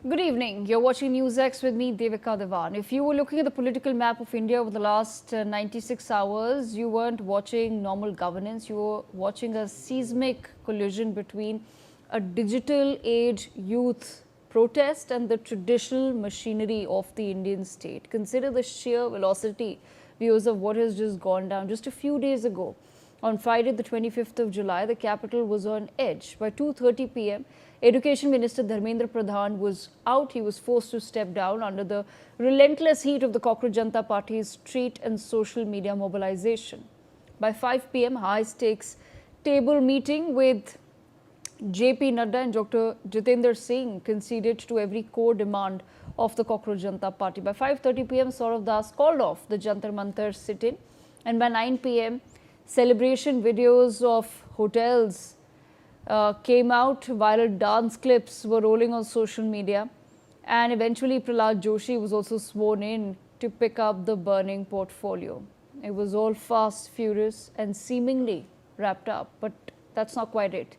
Good evening. You're watching NewsX with me, Devika Devan. If you were looking at the political map of India over the last 96 hours, you weren't watching normal governance. You were watching a seismic collision between a digital age youth protest and the traditional machinery of the Indian state. Consider the sheer velocity, viewers, of what has just gone down. Just a few days ago, on Friday, the 25th of July, the capital was on edge. By 2:30 p.m., Education Minister Dharmendra Pradhan was out. He was forced to step down under the relentless heat of the Cockroach Janata Party's street and social media mobilization. By 5 p.m., high-stakes table meeting with JP Nadda and Dr. Jitendra Singh conceded to every core demand of the Cockroach Janata Party. By 5:30 p.m., Saurav Das called off the Jantar Mantar sit-in, and by 9 p.m., celebration videos of hotels came out. Viral dance clips were rolling on social media, and eventually Prahlad Joshi was also sworn in to pick up the burning portfolio. It was all fast, furious and seemingly wrapped up, but that's not quite it.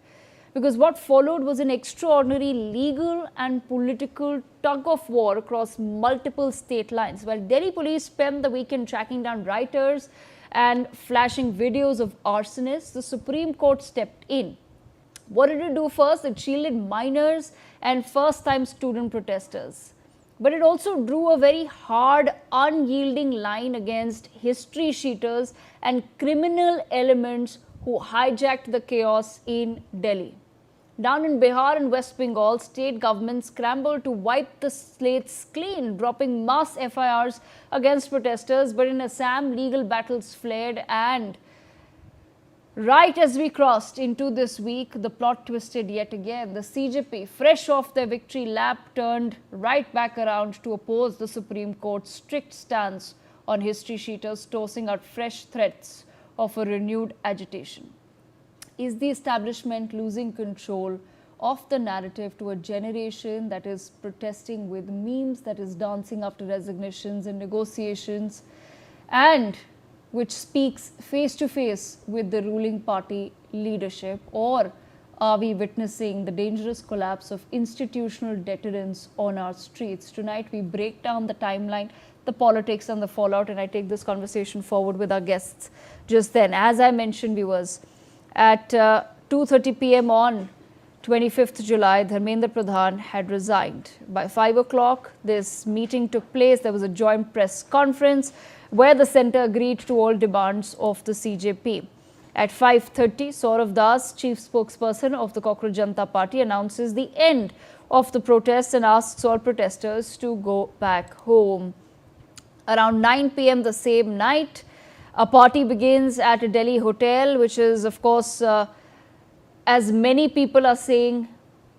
Because what followed was an extraordinary legal and political tug of war across multiple state lines. While Delhi police spent the weekend tracking down rioters and flashing videos of arsonists, the Supreme Court stepped in. What did it do first? It shielded minors and first-time student protesters. But it also drew a very hard, unyielding line against history sheeters and criminal elements who hijacked the chaos in Delhi. Down in Bihar and West Bengal, state governments scrambled to wipe the slates clean, dropping mass FIRs against protesters. But in Assam, legal battles flared, and right as we crossed into this week, the plot twisted yet again. The CJP, fresh off their victory lap, turned right back around to oppose the Supreme Court's strict stance on history sheeters, tossing out fresh threats of a renewed agitation. Is the establishment losing control of the narrative to a generation that is protesting with memes, that is dancing after resignations and negotiations, and which speaks face to face with the ruling party leadership? Or are we witnessing the dangerous collapse of institutional deterrence on our streets? Tonight, we break down the timeline, the politics and the fallout, and I take this conversation forward with our guests just then. As I mentioned, viewers, at 2:30 p.m. on 25th July, Dharmendra Pradhan had resigned. By 5 o'clock, this meeting took place. There was a joint press conference where the centre agreed to all demands of the CJP. At 5:30, Saurav Das, chief spokesperson of the Cockroach Janata Party, announces the end of the protests and asks all protesters to go back home. Around 9 p.m. the same night, a party begins at a Delhi hotel, which is, of course, as many people are saying,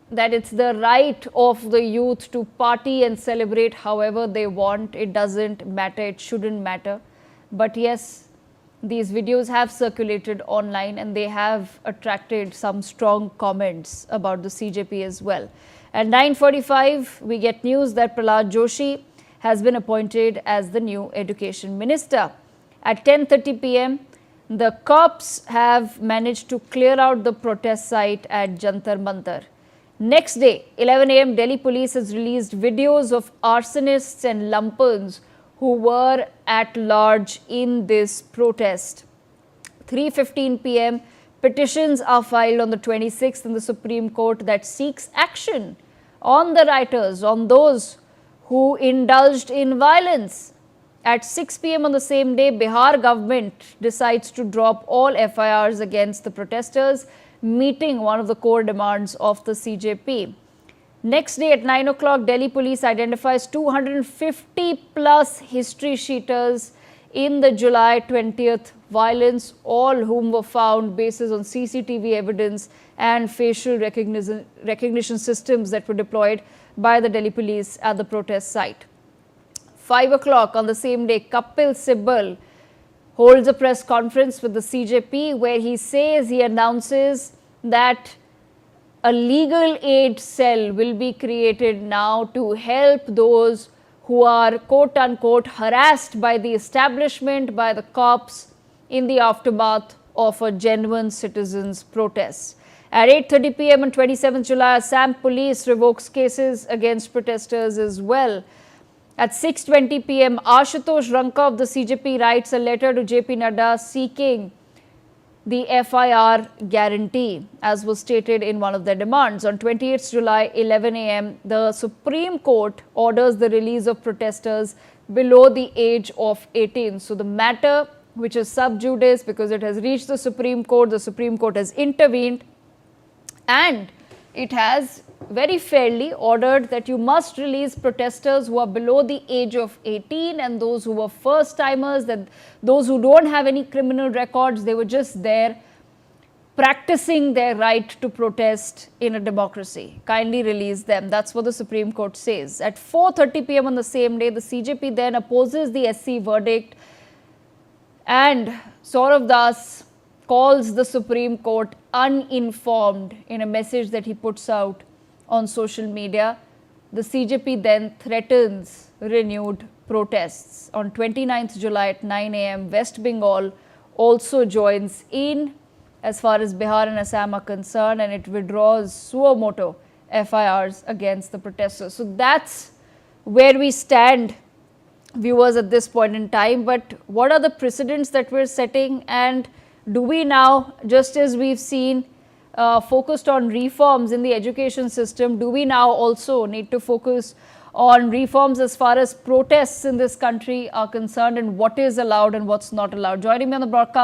that it's the right of the youth to party and celebrate however they want. It doesn't matter, it shouldn't matter. But yes, these videos have circulated online and they have attracted some strong comments about the CJP as well. At 9:45, we get news that Prahlad Joshi has been appointed as the new education minister. At 10:30 p.m., the cops have managed to clear out the protest site at Jantar Mantar. Next day, 11 a.m., Delhi police has released videos of arsonists and lumpers who were at large in this protest. 3:15 p.m., petitions are filed on the 26th in the Supreme Court that seeks action on the rioters, on those who indulged in violence. At 6 p.m. on the same day, Bihar government decides to drop all FIRs against the protesters, meeting one of the core demands of the CJP. Next day at 9 o'clock, Delhi police identifies 250 plus history sheeters in the July 20th violence, all whom were found basis on CCTV evidence and facial recognition systems that were deployed by the Delhi police at the protest site. 5 o'clock on the same day, Kapil Sibal holds a press conference with the CJP where he announces that a legal aid cell will be created now to help those who are quote unquote harassed by the establishment, by the cops in the aftermath of a genuine citizens' protest. At 8:30 p.m. on 27th July, Assam police revokes cases against protesters as well. At 6:20 p.m., Ashutosh Ranka of the CJP writes a letter to JP Nadda seeking the FIR guarantee, as was stated in one of their demands. On 28th July, 11 a.m., the Supreme Court orders the release of protesters below the age of 18. So the matter, which is sub judice because it has reached the Supreme Court has intervened, and it has very fairly ordered that you must release protesters who are below the age of 18 and those who were first timers, that those who don't have any criminal records, they were just there practicing their right to protest in a democracy. Kindly release them. That's what the Supreme Court says. At 4:30 p.m. on the same day, the CJP then opposes the SC verdict, and Saurav Das calls the Supreme Court uninformed in a message that he puts out on social media. The CJP then threatens renewed protests. On 29th July at 9 a.m., West Bengal also joins in as far as Bihar and Assam are concerned, and it withdraws suo motu FIRs against the protesters. So that's where we stand, viewers, at this point in time. But what are the precedents that we're setting, and do we now, just as we've seen focused on reforms in the education system, do we now also need to focus on reforms as far as protests in this country are concerned, and what is allowed and what's not allowed? Joining me on the broadcast